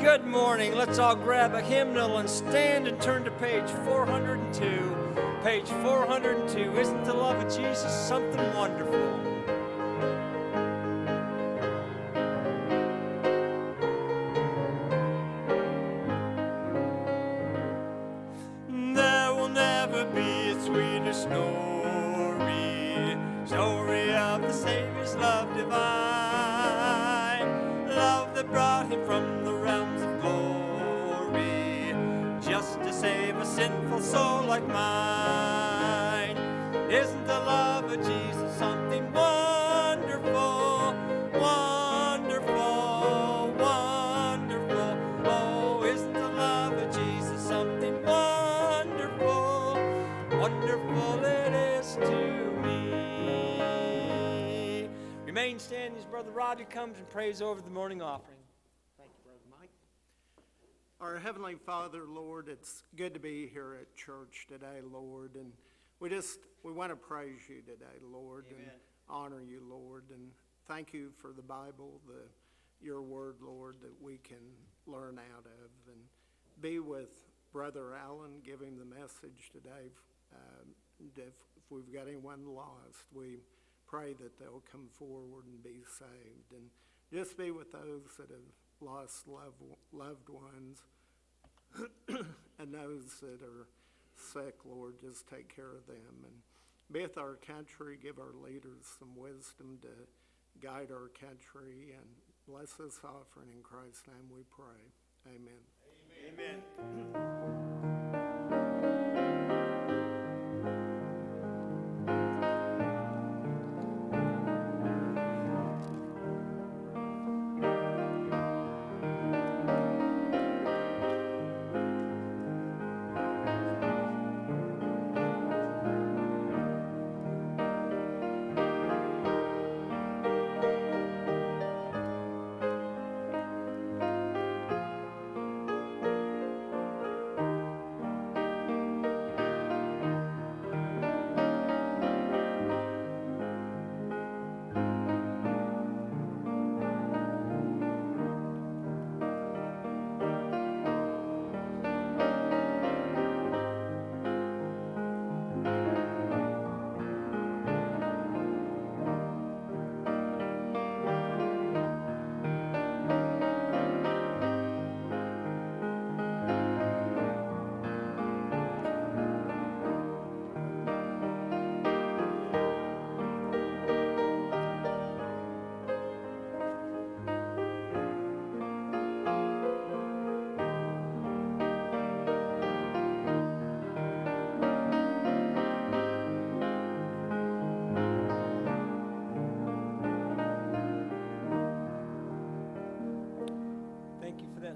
Good morning. Let's all grab a hymnal and stand and turn to page 402. Page 402. Isn't the love of Jesus something wonderful? There will never be a sweeter story of the Savior's love divine, love that brought him from the realms of glory, just to save a sinful soul like mine. Isn't the love of Jesus something wonderful, wonderful, wonderful? Oh, isn't the love of Jesus something wonderful, wonderful it is to me. Remain standing as Brother Roger comes and prays over the morning offering. Thank you, Brother Mike. Our Heavenly Father, Lord, it's good to be here at church today, Lord, and we want to praise you today, Lord, Amen. And honor you, Lord, and thank you for the Bible, your word, Lord, that we can learn out of, and be with Brother Allen, give him the message today. If we've got anyone lost, we pray that they'll come forward and be saved, and just be with those that have lost loved ones and those that are sick, Lord, just take care of them. And be with our country, give our leaders some wisdom to guide our country, and bless this offering in Christ's name we pray. Amen. Amen.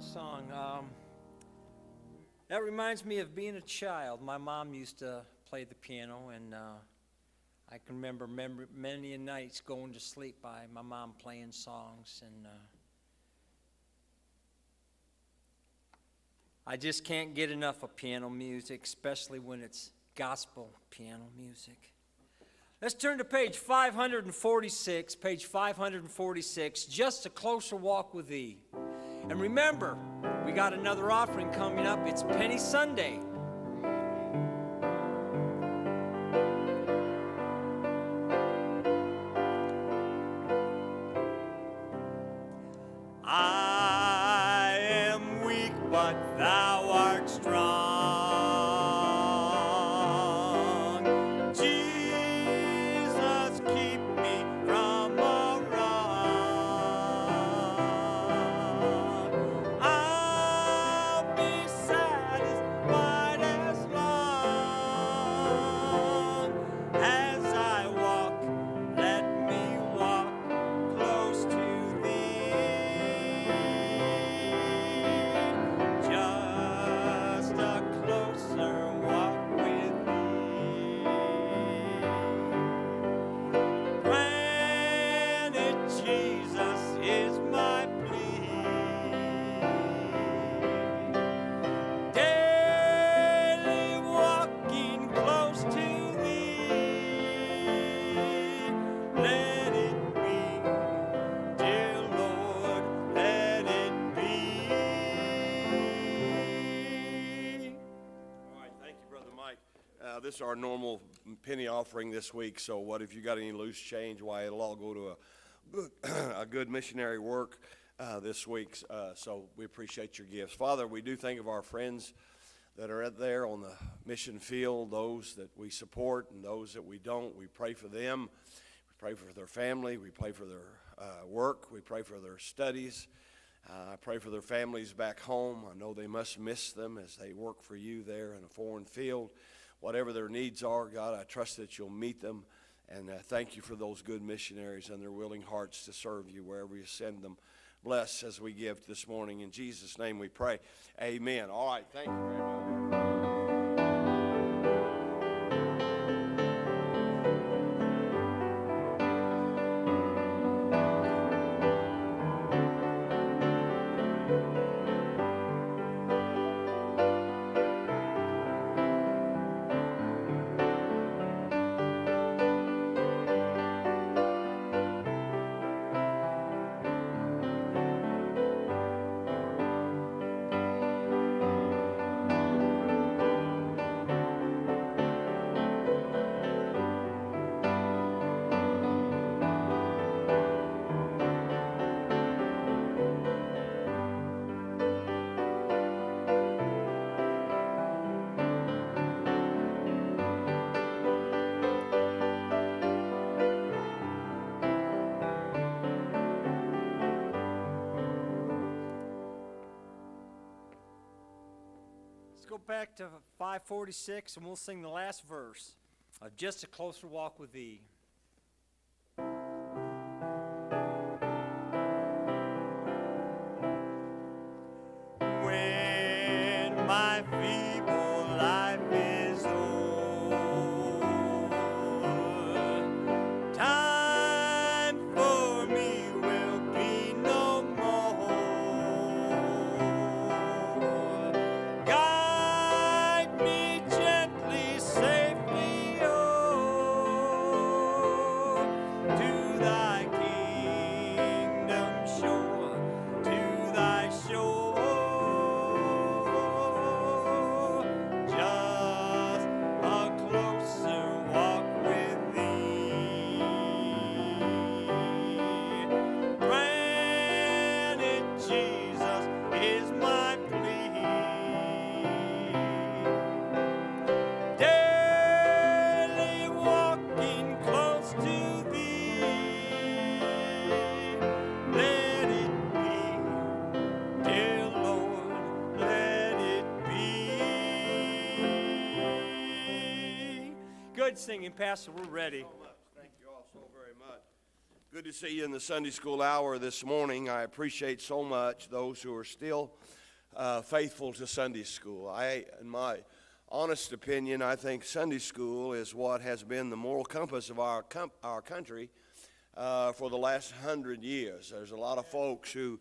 Song. That reminds me of being a child. My mom used to play the piano, and I can remember many nights going to sleep by my mom playing songs, and I just can't get enough of piano music, especially when it's gospel piano music. Let's turn to page 546, page 546, Just a Closer Walk with Thee. And remember, we got another offering coming up. It's Penny Sunday. I am weak, but thou art strong. Jesus, keep me from a wrong. I'll be satisfied as long as I walk. Let me walk close to thee. Just this is our normal penny offering this week, so what if you got any loose change, why it'll all go to a good missionary work this week. So we appreciate your gifts. Father, we do think of our friends that are out there on the mission field, those that we support and those that we don't. We pray for them. We pray for their family. We pray for their work. We pray for their studies. I pray for their families back home. I know they must miss them as they work for you there in a foreign field. Whatever their needs are, God, I trust that you'll meet them. And thank you for those good missionaries and their willing hearts to serve you wherever you send them. Bless as we give this morning. In Jesus' name we pray. Amen. All right. Thank you very much. Let's go back to 546 and we'll sing the last verse of Just a Closer Walk with Thee. When my feeble life is o'er, time for me will be no more. Guide me gently, safely, oh, to thy kingdom shore, to thy shore. Just a closer walk with thee. Granted, Jesus is my plea. Daily walking close to thee. Let it be, dear Lord, let it be. Good singing, Pastor. We're ready. Thank you all so very much. Good to see you in the Sunday school hour this morning. I appreciate so much those who are still faithful to Sunday school. In my honest opinion, I think Sunday school is what has been the moral compass of our country for the last 100 years. There's a lot of folks who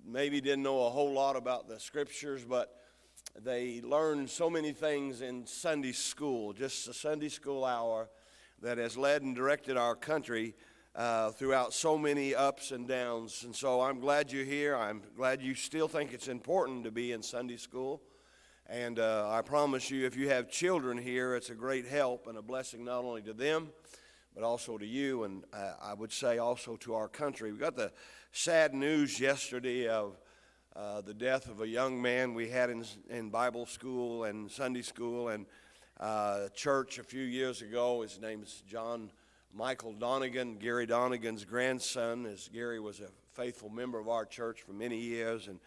maybe didn't know a whole lot about the scriptures, but they learned so many things in Sunday school, just a Sunday school hour that has led and directed our country throughout so many ups and downs. And so I'm glad you're here. I'm glad you still think it's important to be in Sunday school. And I promise you, if you have children here, it's a great help and a blessing not only to them, but also to you, and I would say also to our country. We got the sad news yesterday of the death of a young man we had in Bible school and Sunday school and church a few years ago. His name is John Michael Donegan, Gary Donegan's grandson, as Gary was a faithful member of our church for many years, and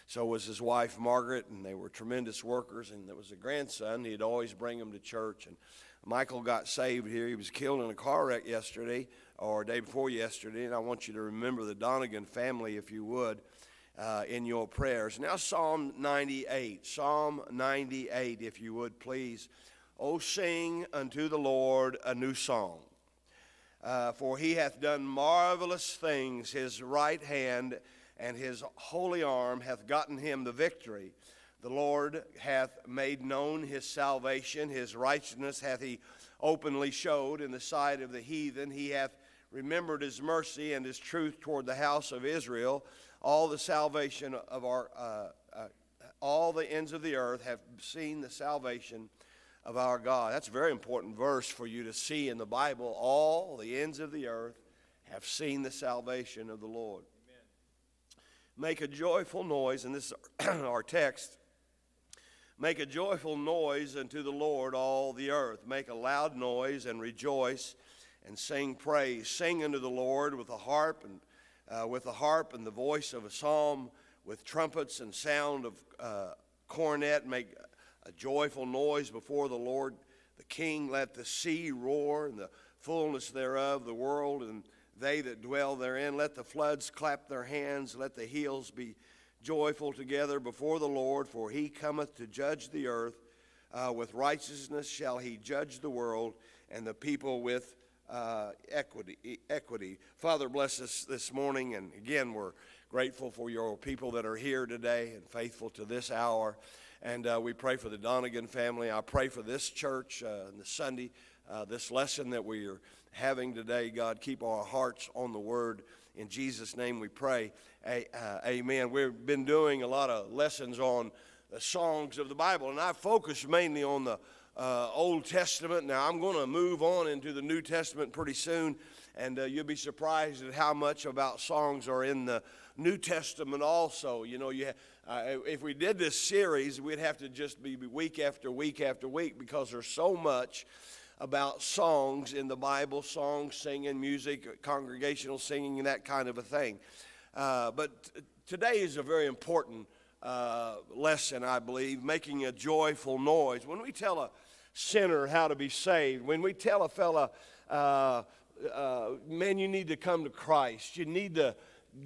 so was his wife Margaret, and they were tremendous workers. And there was a grandson. He'd always bring him to church, and Michael got saved here. He was killed in a car wreck yesterday, or day before yesterday, and I want you to remember the Donegan family, if you would, in your prayers. Now Psalm 98, if you would please. Oh, sing unto the Lord a new song. For he hath done marvelous things. His right hand and his holy arm hath gotten him the victory. The Lord hath made known his salvation. His righteousness hath he openly showed in the sight of the heathen. He hath remembered his mercy and his truth toward the house of Israel. All the salvation of our all the ends of the earth have seen the salvation of our God. That's a very important verse for you to see in the Bible. All the ends of the earth have seen the salvation of the Lord. Amen. Make a joyful noise, and this is our text. Make a joyful noise unto the Lord, all the earth. Make a loud noise and rejoice and sing praise. Sing unto the Lord with a harp and the voice of a psalm, with trumpets and sound of cornet. Make a joyful noise before the Lord the King. Let the sea roar and the fullness thereof, the world and they that dwell therein. Let the floods clap their hands. Let the hills be joyful together before the Lord, for he cometh to judge the earth. With righteousness shall he judge the world, and the people with equity. Father, bless us this morning, and again, we're grateful for your people that are here today and faithful to this hour. And we pray for the Donegan family. I pray for this church and the Sunday, this lesson that we are having today. God, keep our hearts on the word. In Jesus' name we pray. Amen. We've been doing a lot of lessons on the songs of the Bible, and I focus mainly on the Old Testament. Now, I'm going to move on into the New Testament pretty soon, and you'll be surprised at how much about songs are in the New Testament also. You know, if we did this series, we'd have to just be week after week after week, because there's so much about songs in the Bible, songs, singing, music, congregational singing, and that kind of a thing. But today is a very important lesson, I believe, making a joyful noise. When we tell a sinner how to be saved, when we tell a fella, man, you need to come to Christ, you need to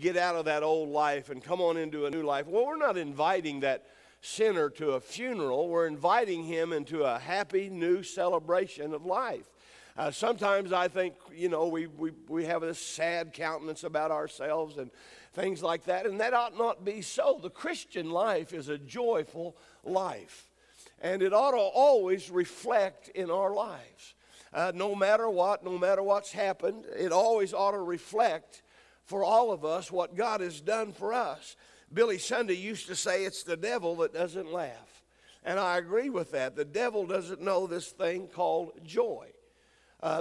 get out of that old life and come on into a new life. Well, we're not inviting that sinner to a funeral. We're inviting him into a happy new celebration of life. Sometimes I think, you know, we have this sad countenance about ourselves and things like that, and that ought not be so. The Christian life is a joyful life, and it ought to always reflect in our lives. No matter what's happened, it always ought to reflect for all of us what God has done for us. Billy Sunday used to say it's the devil that doesn't laugh. And I agree with that. The devil doesn't know this thing called joy.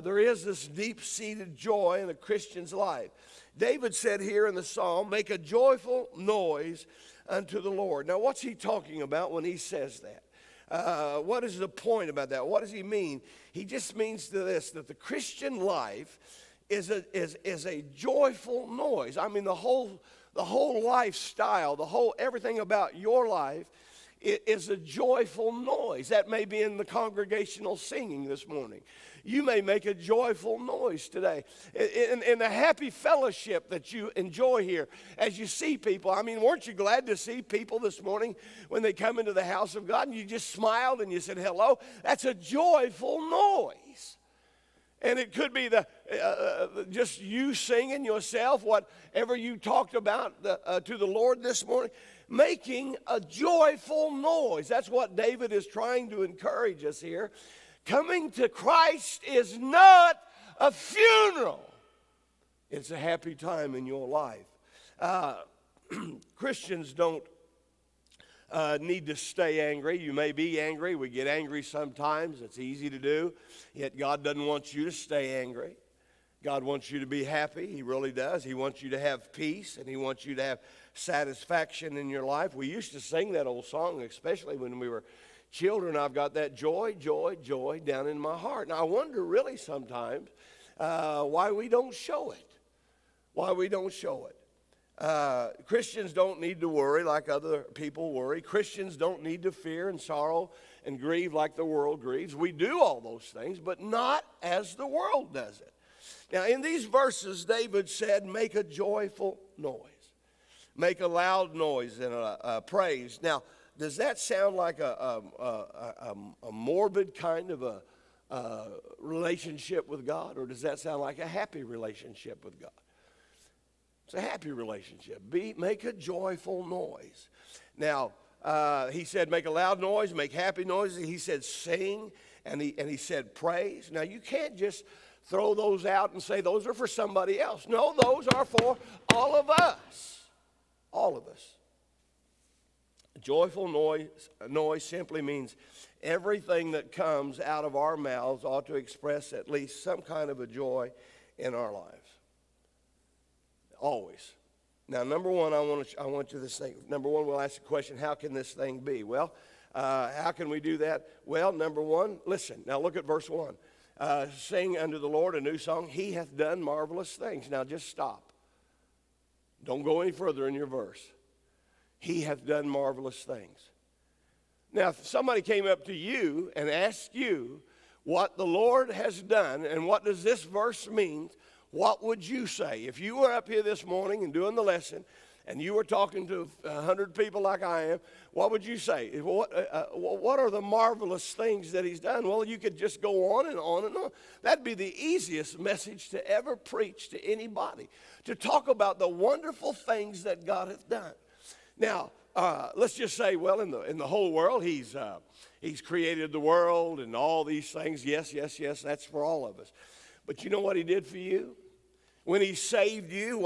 There is this deep-seated joy in a Christian's life. David said here in the psalm, make a joyful noise unto the Lord. Now, what's he talking about when he says that? What is the point about that? What does he mean? He just means to this, that the Christian life is a joyful noise. I mean, the whole lifestyle, everything about your life is a joyful noise. That may be in the congregational singing this morning. You may make a joyful noise today. In the happy fellowship that you enjoy here as you see people. I mean, weren't you glad to see people this morning when they come into the house of God and you just smiled and you said hello? That's a joyful noise. And it could be just you singing yourself, whatever you talked about to the Lord this morning, making a joyful noise. That's what David is trying to encourage us here. Coming to Christ is not a funeral. It's a happy time in your life. Christians don't need to stay angry. You may be angry. We get angry sometimes. It's easy to do. Yet God doesn't want you to stay angry. God wants you to be happy. He really does. He wants you to have peace, and he wants you to have satisfaction in your life. We used to sing that old song, especially when we were children. I've got that joy, joy, joy down in my heart. And I wonder really sometimes why we don't show it. Why we don't show it. Christians don't need to worry like other people worry. Christians don't need to fear and sorrow and grieve like the world grieves. We do all those things, but not as the world does it. Now, in these verses, David said, make a joyful noise. Make a loud noise and a praise. Now, does that sound like a morbid kind of a relationship with God, or does that sound like a happy relationship with God? It's a happy relationship. Make a joyful noise. Now, he said make a loud noise, make happy noises. He said sing, and he said praise. Now, you can't just throw those out and say those are for somebody else. No, those are for all of us. All of us. Joyful noise simply means everything that comes out of our mouths ought to express at least some kind of a joy in our lives. Always. Now, number one, I want you to think. Number one, we'll ask the question, how can this thing be? Well, how can we do that? Well, number one, listen. Now, look at verse 1. Sing unto the Lord a new song. He hath done marvelous things. Now, just stop. Don't go any further in your verse. He hath done marvelous things. Now, if somebody came up to you and asked you what the Lord has done and what does this verse mean, what would you say? If you were up here this morning and doing the lesson and you were talking to 100 people like I am, what would you say? What are the marvelous things that he's done? Well, you could just go on and on and on. That'd be the easiest message to ever preach to anybody, to talk about the wonderful things that God hath done. Now, let's just say, well, in the whole world, he's created the world and all these things. Yes, that's for all of us. But you know what he did for you? When he saved you,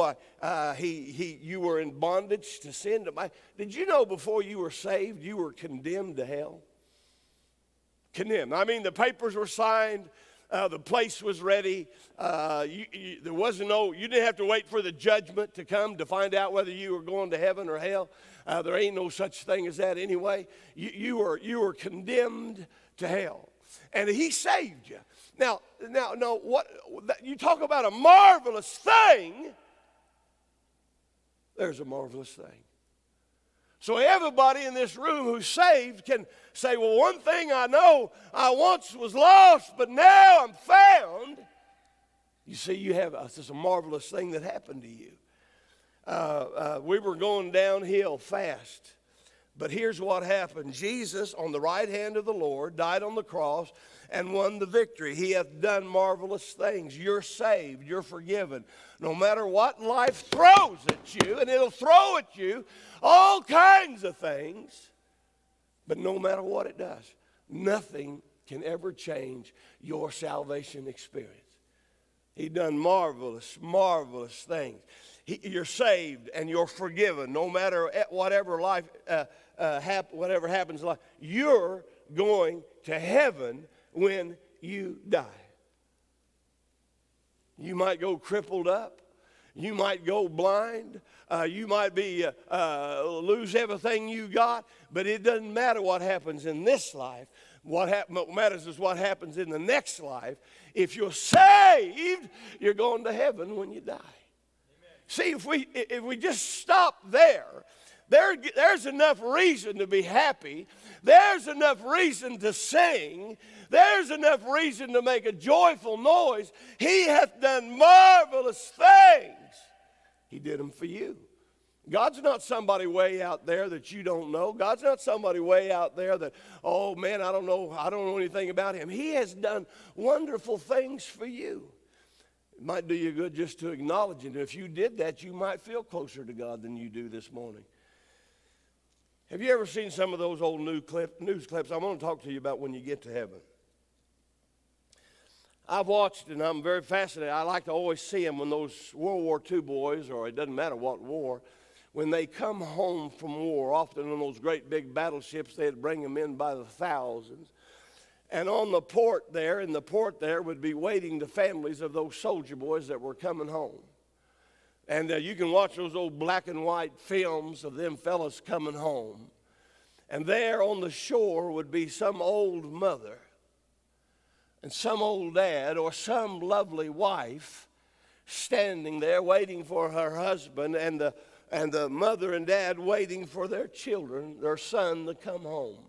you were in bondage to sin. Did you know before you were saved, you were condemned to hell? Condemned. I mean, the papers were signed. The place was ready. You didn't have to wait for the judgment to come to find out whether you were going to heaven or hell. There ain't no such thing as that anyway. You were condemned to hell, and he saved you. Now, what you talk about a marvelous thing? There's a marvelous thing. So everybody in this room who's saved can say, well, one thing I know, I once was lost, but now I'm found. You see, this is a marvelous thing that happened to you. We were going downhill fast. But here's what happened. Jesus, on the right hand of the Lord, died on the cross and won the victory. He hath done marvelous things. You're saved. You're forgiven. No matter what life throws at you, and it'll throw at you all kinds of things, but no matter what it does, nothing can ever change your salvation experience. He done marvelous, marvelous things. You're saved and you're forgiven. No matter whatever life, whatever happens in life, you're going to heaven when you die. You might go crippled up. You might go blind. You might lose everything you got. But it doesn't matter what happens in this life. What matters is what happens in the next life. If you're saved, you're going to heaven when you die. See, if we just stop there's enough reason to be happy. There's enough reason to sing. There's enough reason to make a joyful noise. He hath done marvelous things. He did them for you. God's not somebody way out there that you don't know. God's not somebody way out there that, oh man, I don't know anything about him. He has done wonderful things for you. It might do you good just to acknowledge it. If you did that, you might feel closer to God than you do this morning. Have you ever seen some of those old news clips? I want to talk to you about when you get to heaven. I've watched, and I'm very fascinated. I like to always see them when those World War II boys, or it doesn't matter what war, when they come home from war, often on those great big battleships, they'd bring them in by the thousands. And on the port there, would be waiting the families of those soldier boys that were coming home. And you can watch those old black and white films of them fellas coming home. And there on the shore would be some old mother and some old dad or some lovely wife standing there waiting for her husband, and the mother and dad waiting for their children, their son, to come home.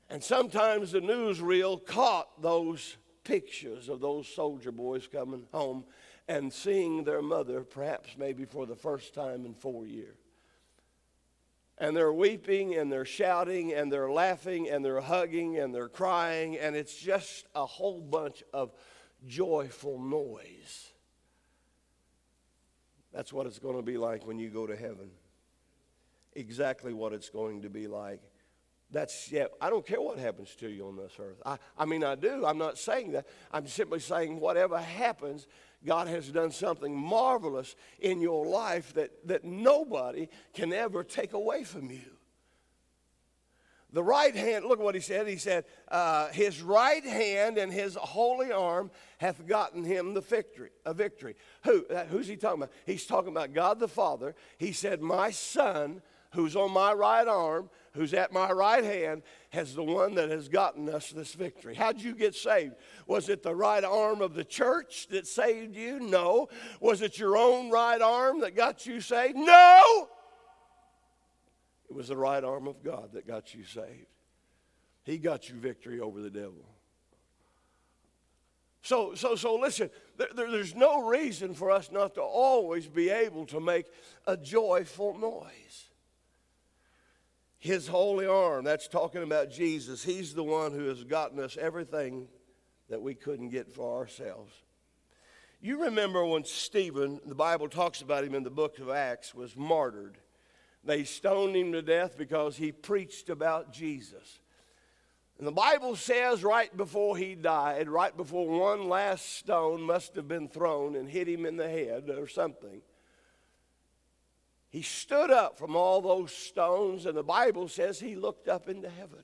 And sometimes the newsreel caught those pictures of those soldier boys coming home and seeing their mother, perhaps maybe for the first time in 4 years. And they're weeping and they're shouting and they're laughing and they're hugging and they're crying, and it's just a whole bunch of joyful noise. That's what it's going to be like when you go to heaven. Exactly what it's going to be like I don't care what happens to you on this earth. I mean, I do. I'm not saying that. I'm simply saying whatever happens, God has done something marvelous in your life that nobody can ever take away from you. The right hand, look at what he said. He said, his right hand and his holy arm hath gotten him the victory. A victory. Who's he talking about? He's talking about God the Father. He said, my Son, who's on my right arm, who's at my right hand, has the one that has gotten us this victory. How'd you get saved? Was it the right arm of the church that saved you? No. Was it your own right arm that got you saved? No. It was the right arm of God that got you saved. He got you victory over the devil. So listen, there's no reason for us not to always be able to make a joyful noise. His holy arm, that's talking about Jesus. He's the one who has gotten us everything that we couldn't get for ourselves. You remember when Stephen, the Bible talks about him in the book of Acts, was martyred. They stoned him to death because he preached about Jesus. And the Bible says right before he died, right before one last stone must have been thrown and hit him in the head or something, he stood up from all those stones, and the Bible says he looked up into heaven.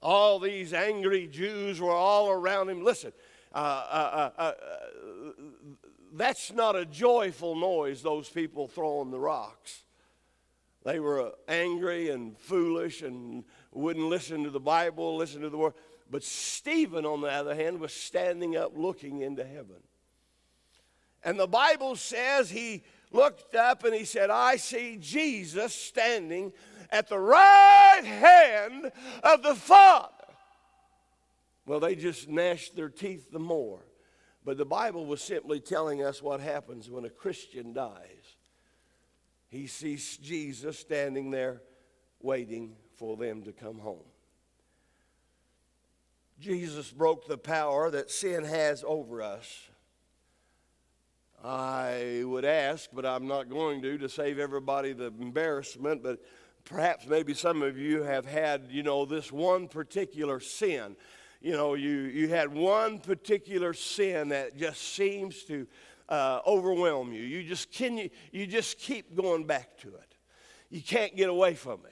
All these angry Jews were all around him. Listen, that's not a joyful noise, those people throwing the rocks. They were angry and foolish and wouldn't listen to the Bible, listen to the Word. But Stephen, on the other hand, was standing up looking into heaven. And the Bible says he looked up and he said, I see Jesus standing at the right hand of the Father. Well, they just gnashed their teeth the more. But the Bible was simply telling us what happens when a Christian dies. He sees Jesus standing there waiting for them to come home. Jesus broke the power that sin has over us. I would ask, but I'm not going to save everybody the embarrassment, but perhaps maybe some of you have had, this one particular sin. You had one particular sin that just seems to overwhelm you. You just keep going back to it. You can't get away from it.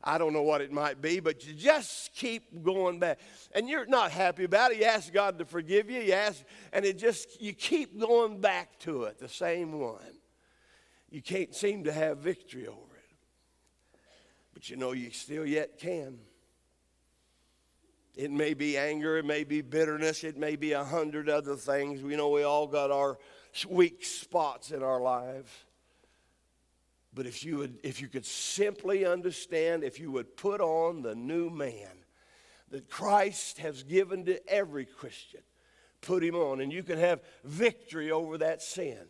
I don't know what it might be, but you just keep going back. And you're not happy about it. You ask God to forgive you. You keep going back to it, the same one. You can't seem to have victory over it. But you still yet can. It may be anger, it may be bitterness, it may be 100 other things. We all got our weak spots in our lives. But if you could simply understand, if you would put on the new man that Christ has given to every Christian, put him on, and you can have victory over that sin.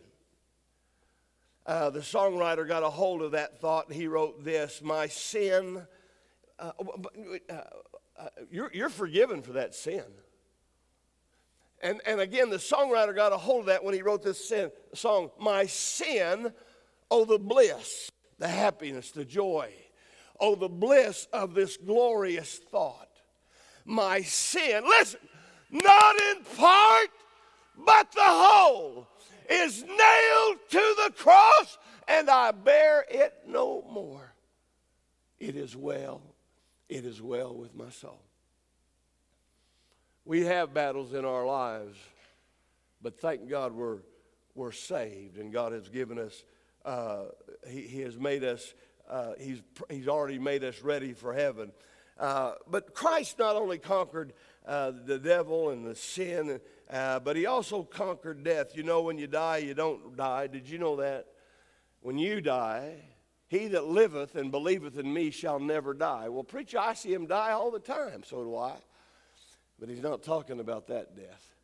The songwriter got a hold of that thought, and he wrote this, my sin, you're forgiven for that sin. And again, the songwriter got a hold of that when he wrote this song, my sin, oh, the bliss, the happiness, the joy. Oh, the bliss of this glorious thought. My sin, listen, not in part, but the whole is nailed to the cross, and I bear it no more. It is well with my soul. We have battles in our lives, but thank God we're saved, and God has given us, He has made us, He's already made us ready for heaven. But Christ not only conquered the devil and the sin, but He also conquered death. When you die, you don't die. Did you know that? When you die, he that liveth and believeth in me shall never die. Well, preacher, I see him die all the time. So do I. But he's not talking about that death.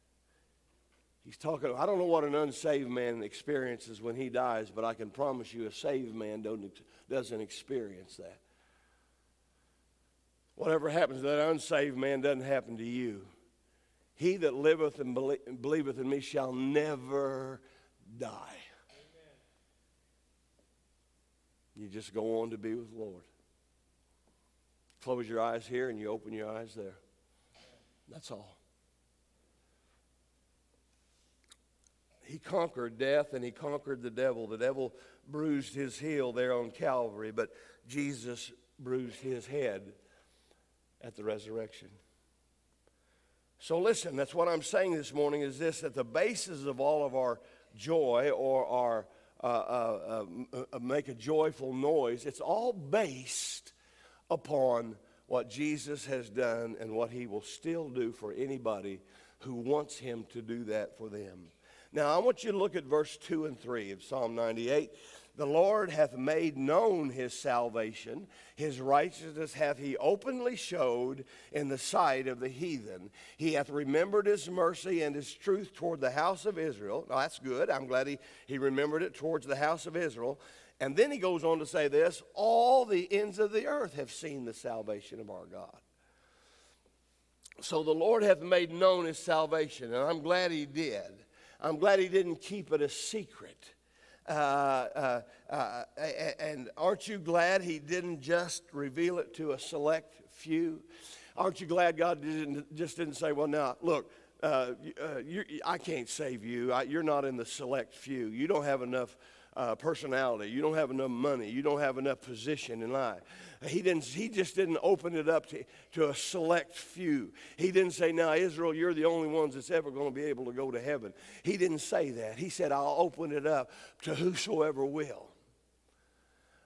He's talking, I don't know what an unsaved man experiences when he dies, but I can promise you a saved man doesn't experience that. Whatever happens to that unsaved man doesn't happen to you. He that liveth and believeth in me shall never die. You just go on to be with the Lord. Close your eyes here and you open your eyes there. That's all. He conquered death and he conquered the devil. The devil bruised his heel there on Calvary, but Jesus bruised his head at the resurrection. So listen, that's what I'm saying this morning is this, that the basis of all of our joy or our make a joyful noise, it's all based upon what Jesus has done and what he will still do for anybody who wants him to do that for them. Now, I want you to look at verse 2 and 3 of Psalm 98. The Lord hath made known his salvation. His righteousness hath he openly showed in the sight of the heathen. He hath remembered his mercy and his truth toward the house of Israel. Now, that's good. I'm glad he remembered it towards the house of Israel. And then he goes on to say this, all the ends of the earth have seen the salvation of our God. So the Lord hath made known his salvation, and I'm glad he did. I'm glad he didn't keep it a secret. And aren't you glad he didn't just reveal it to a select few? Aren't you glad God didn't say, well, now, look, I can't save you. You're not in the select few. You don't have enough personality. You don't have enough money. You don't have enough position in life. He just didn't open it up to a select few. He didn't say, now, Israel, you're the only ones that's ever going to be able to go to heaven. He didn't say that. He said, I'll open it up to whosoever will.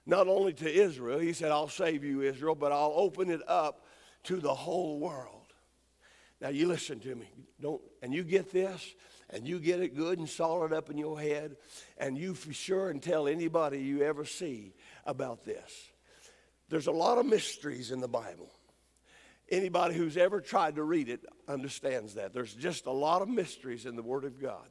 Not only to Israel. He said, I'll save you, Israel, but I'll open it up to the whole world. Now, you listen to me. And you get this, and you get it good and solid up in your head, and you for sure and tell anybody you ever see about this. There's a lot of mysteries in the Bible. Anybody who's ever tried to read it understands that. There's just a lot of mysteries in the Word of God.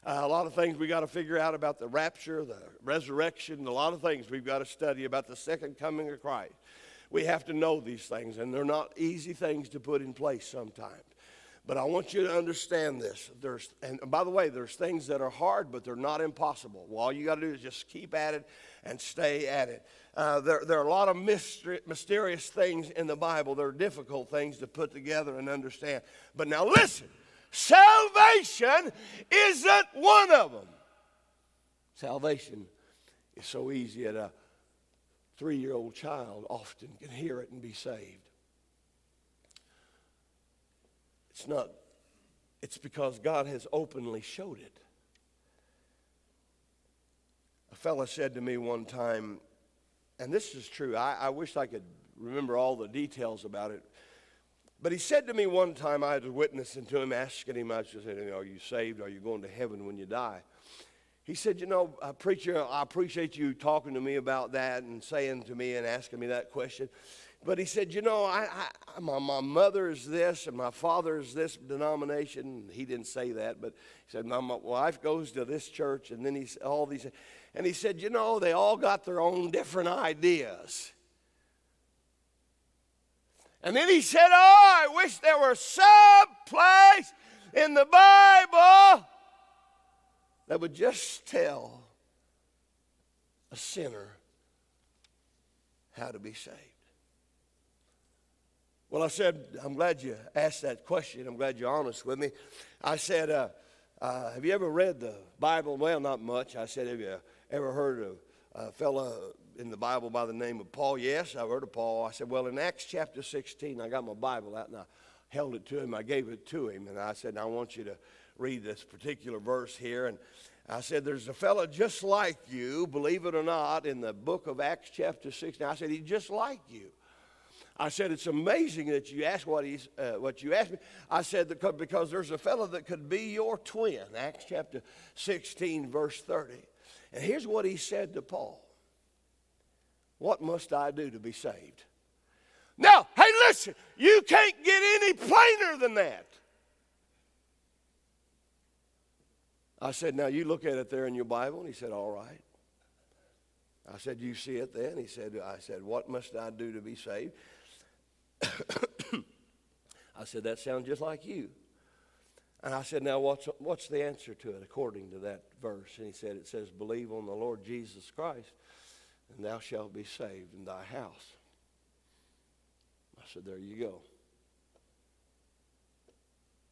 A lot of things we got to figure out about the rapture, the resurrection, a lot of things we've got to study about the second coming of Christ. We have to know these things, and they're not easy things to put in place sometimes. But I want you to understand this. And by the way, there's things that are hard, but they're not impossible. Well, all you got to do is just keep at it and stay at it. There are a lot of mysterious things in the Bible. There are difficult things to put together and understand. But now listen, salvation isn't one of them. Salvation is so easy that a 3-year-old child often can hear it and be saved. It's not. It's because God has openly showed it. A fellow said to me one time, and this is true, I wish I could remember all the details about it, but he said to me one time, I was witnessing to him, asking him, I just said, are you saved? Are you going to heaven when you die? He said, preacher, I appreciate you talking to me about that and saying to me and asking me that question. But he said, my mother is this and my father is this denomination. He didn't say that, but he said, my wife goes to this church, and then he said all these. And he said, they all got their own different ideas. And then he said, I wish there were some place in the Bible that would just tell a sinner how to be saved. Well, I said, I'm glad you asked that question. I'm glad you're honest with me. I said, have you ever read the Bible? Well, not much. I said, have you ever heard of a fellow in the Bible by the name of Paul? Yes, I've heard of Paul. I said, well, in Acts chapter 16, I got my Bible out and I held it to him. I gave it to him. And I said, I want you to read this particular verse here. And I said, there's a fellow just like you, believe it or not, in the book of Acts chapter 16. I said, he's just like you. I said, it's amazing that you asked what you asked me. I said, because there's a fellow that could be your twin. Acts chapter 16, verse 30. And here's what he said to Paul. What must I do to be saved? Now, hey, listen, you can't get any plainer than that. I said, now you look at it there in your Bible. And he said, all right. I said, you see it then? I said, what must I do to be saved? I said, that sounds just like you. And I said, now what's the answer to it according to that verse? And he said, it says, believe on the Lord Jesus Christ, and thou shalt be saved in thy house. said, there you go.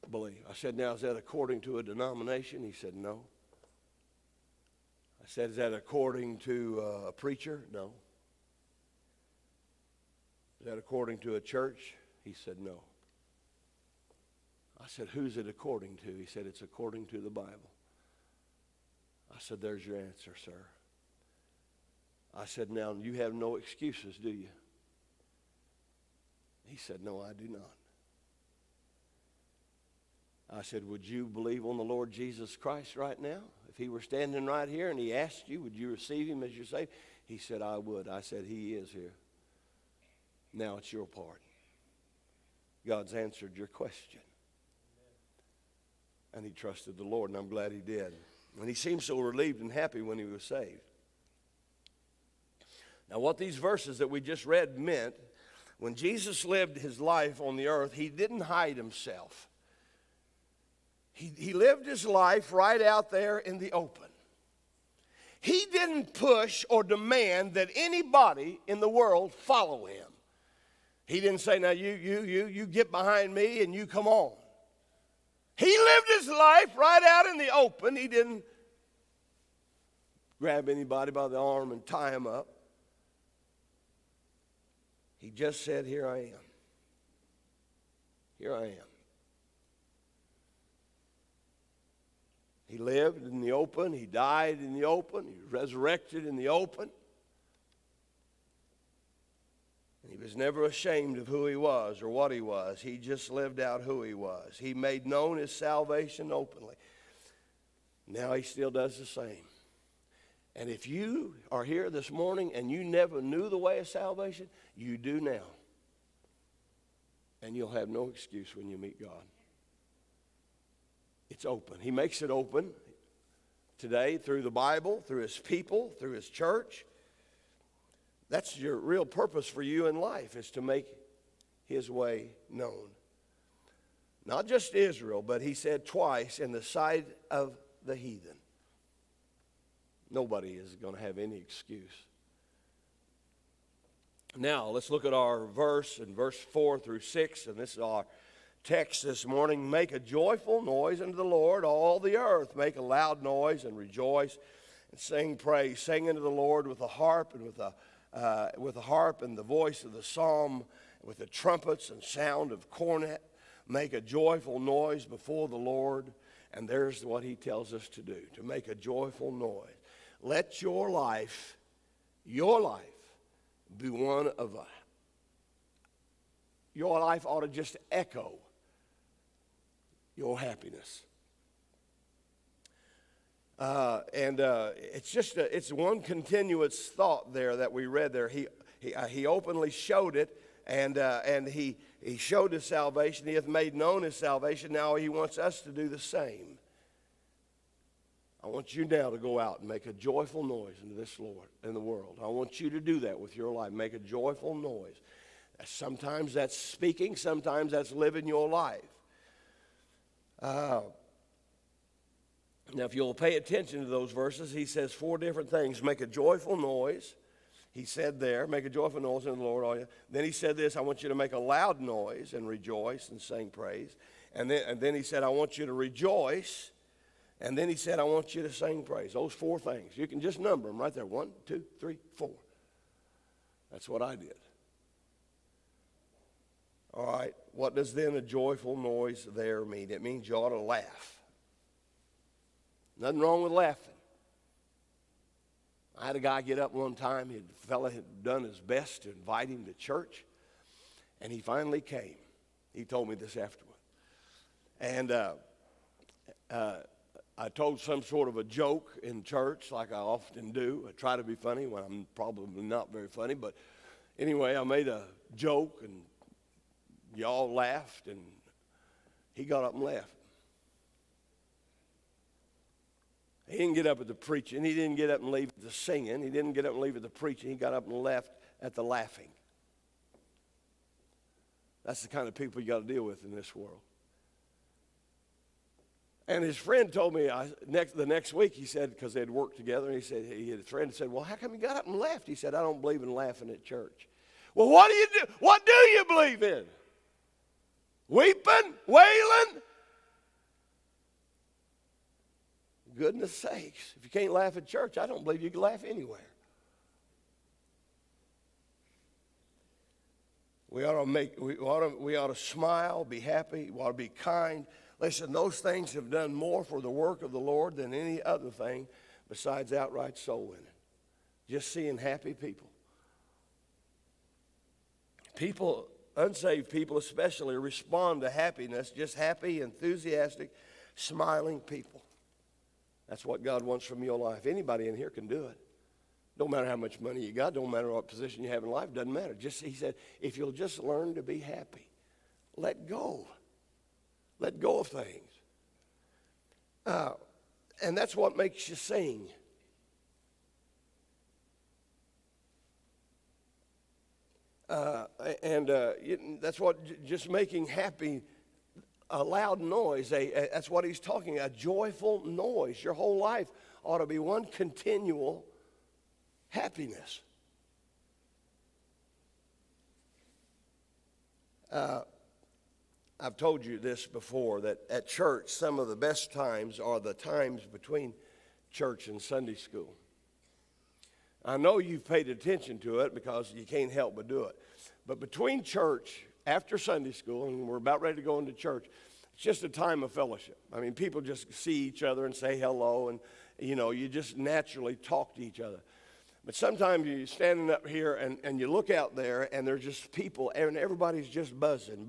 Believe. I said, now is that according to a denomination? He said, no. I said, is that according to a preacher? No. Is that according to a church? He said, no. I said, who's it according to? He said, it's according to the Bible. I said, there's your answer, sir. I said, now you have no excuses, do you? He said, no, I do not. I said, would you believe on the Lord Jesus Christ right now? If he were standing right here and he asked you, would you receive him as your Savior? He said, I would. I said, he is here. Now it's your part. God's answered your question. And he trusted the Lord, and I'm glad he did. And he seemed so relieved and happy when he was saved. Now, what these verses that we just read meant, when Jesus lived his life on the earth, he didn't hide himself. He lived his life right out there in the open. He didn't push or demand that anybody in the world follow him. He didn't say, now you get behind me and you come on. He lived his life right out in the open. He didn't grab anybody by the arm and tie him up. He just said, here I am. Here I am. He lived in the open. He died in the open. He was resurrected in the open. And he was never ashamed of who he was or what he was. He just lived out who he was. He made known his salvation openly. Now he still does the same. And if you are here this morning and you never knew the way of salvation, you do now. And you'll have no excuse when you meet God. It's open. He makes it open today through the Bible, through his people, through his church. That's your real purpose for you in life, is to make his way known. Not just Israel, but he said twice, in the sight of the heathen. Nobody is going to have any excuse. Now, let's look at our verse in verse 4 through 6, and this is our text this morning. Make a joyful noise unto the Lord, all the earth. Make a loud noise and rejoice and sing praise. Sing unto the Lord with a harp and with a harp and the voice of the psalm, with the trumpets and sound of cornet. Make a joyful noise before the Lord. And there's what he tells us to do, to make a joyful noise. Let your life be one of a, your life ought to just echo your happiness. It's one continuous thought there that we read there. He openly showed it, and he showed his salvation. He hath made known his salvation. Now he wants us to do the same. I want you now to go out and make a joyful noise into this Lord in the world. I want you to do that with your life. Make a joyful noise. Sometimes that's speaking. Sometimes that's living your life. Now, if you'll pay attention to those verses, he says 4 different things. Make a joyful noise. He said there, make a joyful noise in the Lord, all you. Then he said this, I want you to make a loud noise and rejoice and sing praise. And then he said, I want you to rejoice. And then he said, I want you to sing praise. Those 4 things. You can just number them right there. 1, 2, 3, 4. That's what I did. All right. What does then a joyful noise there mean? It means you ought to laugh. Nothing wrong with laughing. I had a guy get up one time. The fella had done his best to invite him to church. And he finally came. He told me this afterward. And I told some sort of a joke in church, like I often do. I try to be funny when I'm probably not very funny. But anyway, I made a joke, and y'all laughed, and he got up and left. He didn't get up at the preaching. He didn't get up and leave at the singing. He didn't get up and leave at the preaching. He got up and left at the laughing. That's the kind of people you got to deal with in this world. And his friend told me the next week, he said, because they'd worked together, and he said, his friend said, well, how come you got up and left? He said, I don't believe in laughing at church. Well, what do you do? What do you believe in? Weeping? Wailing? Goodness sakes, if you can't laugh at church, I don't believe you can laugh anywhere. We ought to smile, be happy, we ought to be kind. Listen, those things have done more for the work of the Lord than any other thing besides outright soul winning. Just seeing happy people. People, unsaved people especially, respond to happiness, just happy, enthusiastic, smiling people. That's what God wants from your life. Anybody in here can do it. Don't matter how much money you got, don't matter what position you have in life, doesn't matter. He said, if you'll just learn to be happy, let go. Let go of things. And that's what makes you sing. That's what just making happy, a loud noise. That's what he's talking, a joyful noise. Your whole life ought to be one continual happiness. I've told you this before, that at church, some of the best times are the times between church and Sunday school. I know you've paid attention to it because you can't help but do it. But between church, after Sunday school, and we're about ready to go into church, it's just a time of fellowship. I mean, people just see each other and say hello, and, you just naturally talk to each other. But sometimes you're standing up here and you look out there and there's just people and everybody's just buzzing.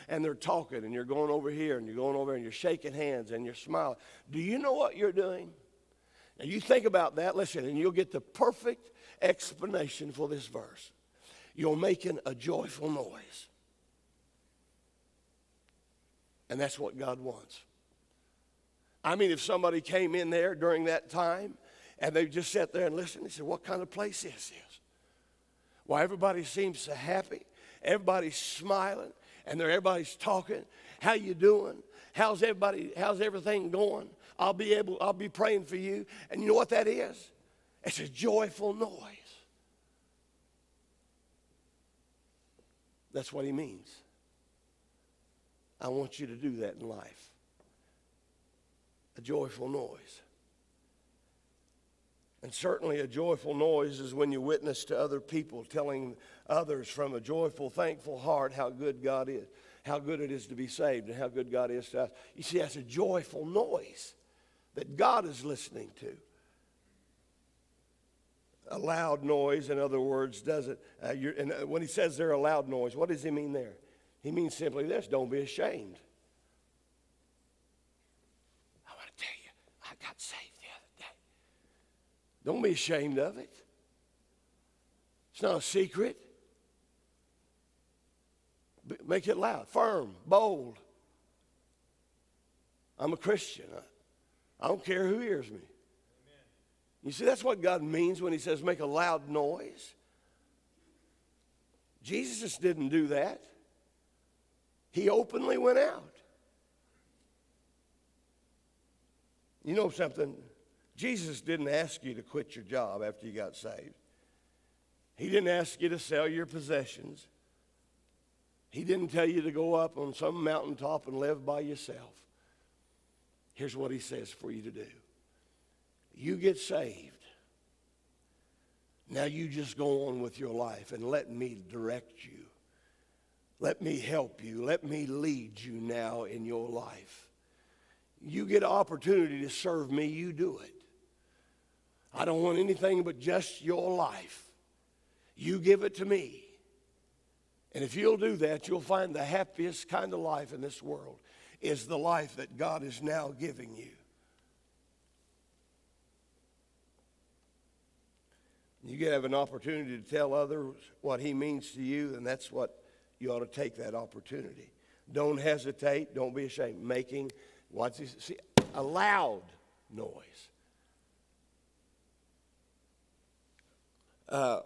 And they're talking and you're going over here and you're going over and you're shaking hands and you're smiling. Do you know what you're doing? Now you think about that, listen, and you'll get the perfect explanation for this verse. You're making a joyful noise. And that's what God wants. I mean, if somebody came in there during that time and they just sat there and listened, they said, what kind of place is this? Well, everybody seems so happy. Everybody's smiling and everybody's talking. How you doing? How's everything going? I'll be praying for you. And you know what that is? It's a joyful noise. That's what he means. I want you to do that in life. A joyful noise. And certainly a joyful noise is when you witness to other people, telling others from a joyful, thankful heart how good God is, how good it is to be saved, and how good God is to us. You see, that's a joyful noise that God is listening to. A loud noise, in other words, doesn't. When he says they're a loud noise, what does he mean there? He means simply this: don't be ashamed. I want to tell you, I got saved the other day. Don't be ashamed of it. It's not a secret. Make it loud, firm, bold. I'm a Christian. I don't care who hears me. You see, that's what God means when he says make a loud noise. Jesus didn't do that. He openly went out. You know something? Jesus didn't ask you to quit your job after you got saved. He didn't ask you to sell your possessions. He didn't tell you to go up on some mountaintop and live by yourself. Here's what he says for you to do. You get saved. Now you just go on with your life and let me direct you. Let me help you. Let me lead you now in your life. You get an opportunity to serve me, you do it. I don't want anything but just your life. You give it to me. And if you'll do that, you'll find the happiest kind of life in this world is the life that God is now giving you. You get to have an opportunity to tell others what he means to you, and that's what you ought to take that opportunity. Don't hesitate. Don't be ashamed. Making, what's he see? A loud noise. I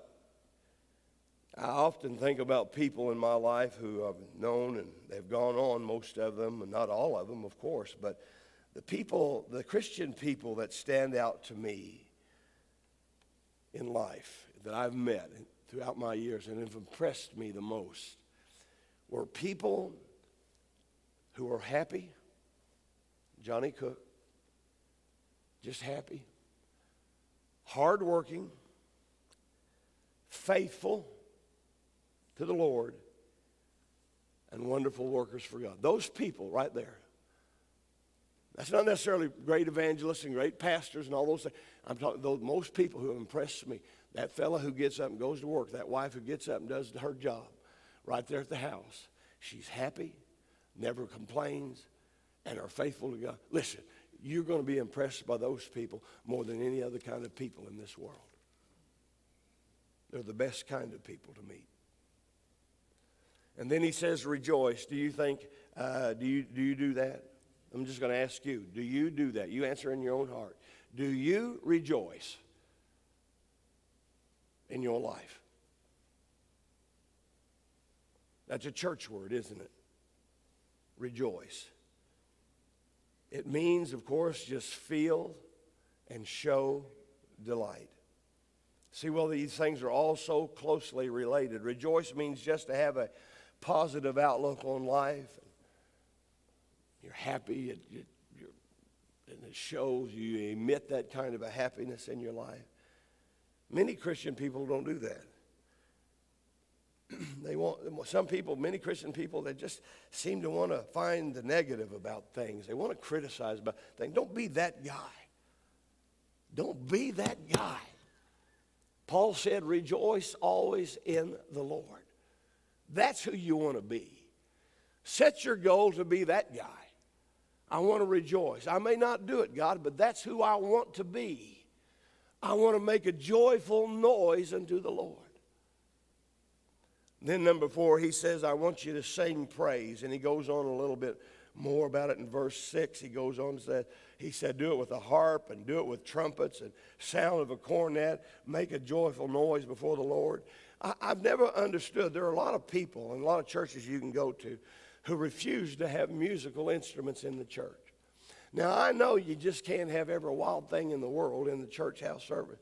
often think about people in my life who I've known, and they've gone on, most of them, and not all of them, of course, but the Christian people that stand out to me in life, that I've met throughout my years and have impressed me the most were people who are happy, Johnny Cook, just happy, hardworking, faithful to the Lord, and wonderful workers for God. Those people right there. That's not necessarily great evangelists and great pastors and all those things. I'm talking those most people who have impressed me. That fella who gets up and goes to work, that wife who gets up and does her job right there at the house. She's happy, never complains, and are faithful to God. Listen, you're going to be impressed by those people more than any other kind of people in this world. They're the best kind of people to meet. And then he says, rejoice. Do you think, do you do that? I'm just going to ask you, do you do that? You answer in your own heart. Do you rejoice in your life? That's a church word, isn't it? Rejoice. It means, of course, just feel and show delight. See, well, these things are all so closely related. Rejoice means just to have a positive outlook on life. You're happy, and it shows you emit that kind of a happiness in your life. Many Christian people don't do that. Many Christian people, they just seem to want to find the negative about things. They want to criticize about things. Don't be that guy. Don't be that guy. Paul said, rejoice always in the Lord. That's who you want to be. Set your goal to be that guy. I want to rejoice. I may not do it, God, but that's who I want to be. I want to make a joyful noise unto the Lord. Then number 4, he says, I want you to sing praise. And he goes on a little bit more about it in verse 6. He goes on and said, he said, do it with a harp and do it with trumpets and sound of a cornet. Make a joyful noise before the Lord. I've never understood. There are a lot of people and a lot of churches you can go to who refuse to have musical instruments in the church. Now, I know you just can't have every wild thing in the world in the church house service.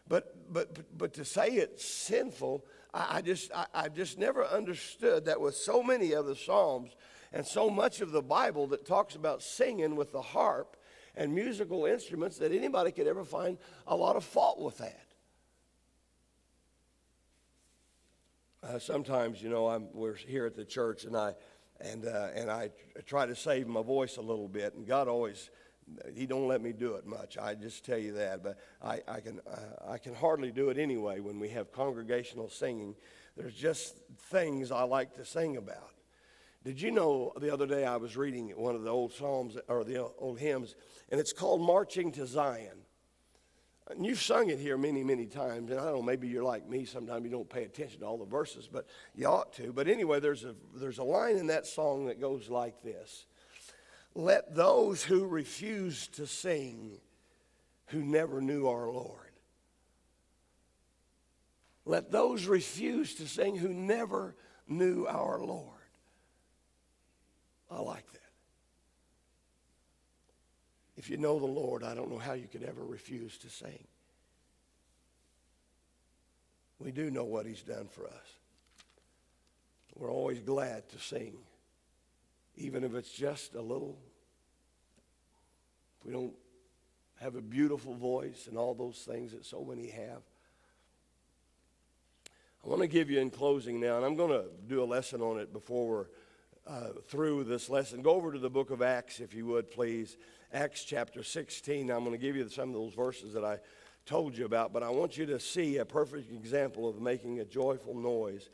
But to say it's sinful, I just never understood that with so many of the Psalms and so much of the Bible that talks about singing with the harp and musical instruments, that anybody could ever find a lot of fault with that. Sometimes, we're here at the church, and I try to save my voice a little bit, and God always, He don't let me do it much. I just tell you that, but I can hardly do it anyway when we have congregational singing. There's just things I like to sing about. Did you know the other day I was reading one of the old Psalms or the old hymns, and it's called Marching to Zion. And you've sung it here many, many times, and I don't know, maybe you're like me. Sometimes you don't pay attention to all the verses, but you ought to. But anyway, there's a line in that song that goes like this. Let those who refuse to sing, who never knew our Lord. Let those refuse to sing who never knew our Lord. I like that. If you know the Lord, I don't know how you could ever refuse to sing. We do know what He's done for us. We're always glad to sing, even if it's just a little. If we don't have a beautiful voice and all those things that so many have. I want to give you in closing now, and I'm going to do a lesson on it before we're through this lesson. Go over to the book of Acts, if you would, please. Acts chapter 16. I'm going to give you some of those verses that I told you about, but I want you to see a perfect example of making a joyful noise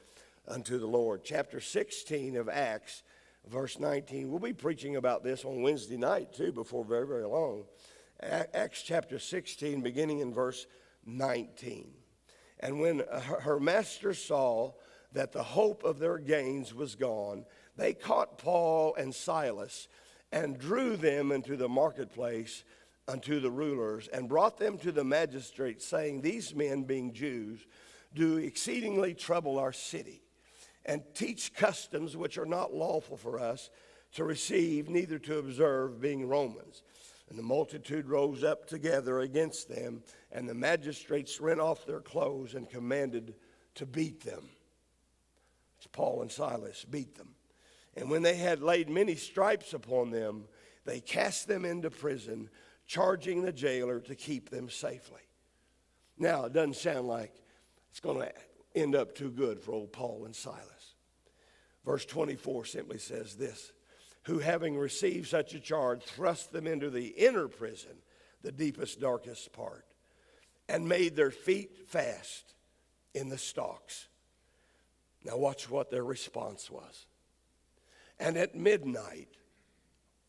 unto the Lord. Chapter 16 of Acts, verse 19. We'll be preaching about this on Wednesday night, too, before very, very long. Acts chapter 16, beginning in verse 19. And when her masters saw that the hope of their gains was gone, they caught Paul and Silas and drew them into the marketplace unto the rulers and brought them to the magistrates, saying, these men, being Jews, do exceedingly trouble our city and teach customs which are not lawful for us to receive, neither to observe, being Romans. And the multitude rose up together against them, and the magistrates rent off their clothes and commanded to beat them. It's Paul and Silas beat them. And when they had laid many stripes upon them, they cast them into prison, charging the jailer to keep them safely. Now, it doesn't sound like it's going to end up too good for old Paul and Silas. Verse 24 simply says this: who, having received such a charge, thrust them into the inner prison, the deepest, darkest part, and made their feet fast in the stocks. Now watch what their response was. And at midnight,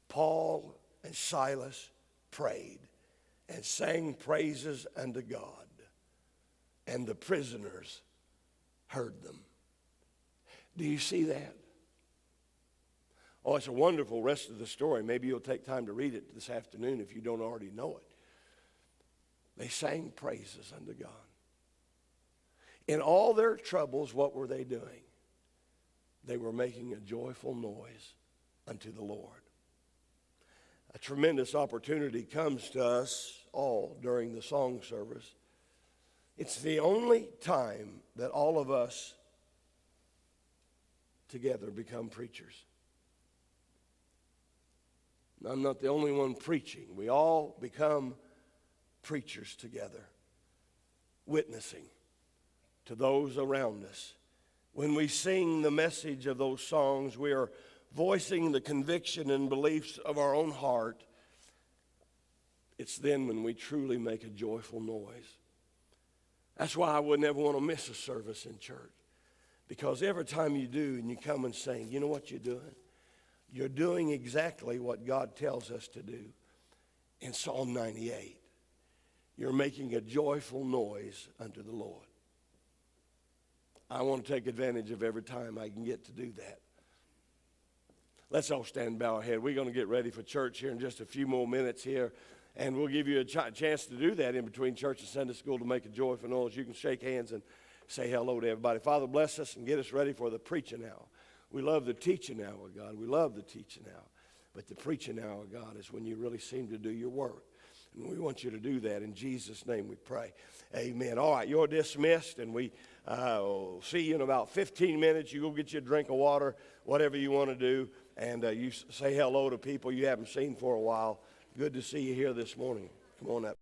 Paul and Silas prayed and sang praises unto God, and the prisoners heard them. Do you see that? Oh, it's a wonderful rest of the story. Maybe you'll take time to read it this afternoon if you don't already know it. They sang praises unto God. In all their troubles, what were they doing? They were making a joyful noise unto the Lord. A tremendous opportunity comes to us all during the song service. It's the only time that all of us together become preachers. I'm not the only one preaching. We all become preachers together, witnessing to those around us. When we sing the message of those songs, we are voicing the conviction and beliefs of our own heart. It's then when we truly make a joyful noise. That's why I would never want to miss a service in church. Because every time you do and you come and sing, you know what you're doing? You're doing exactly what God tells us to do in Psalm 98. You're making a joyful noise unto the Lord. I want to take advantage of every time I can get to do that. Let's all stand and bow our head. We're going to get ready for church here in just a few more minutes here. And we'll give you a chance to do that in between church and Sunday school to make a joyful noise. You can shake hands and say hello to everybody. Father, bless us and get us ready for the preaching hour. We love the teaching hour, God. We love the teaching hour. But the preaching hour, God, is when you really seem to do your work. And we want you to do that. In Jesus' name we pray. Amen. All right, you're dismissed, and we will see you in about 15 minutes. You go get you a drink of water, whatever you want to do, and you say hello to people you haven't seen for a while. Good to see you here this morning. Come on up.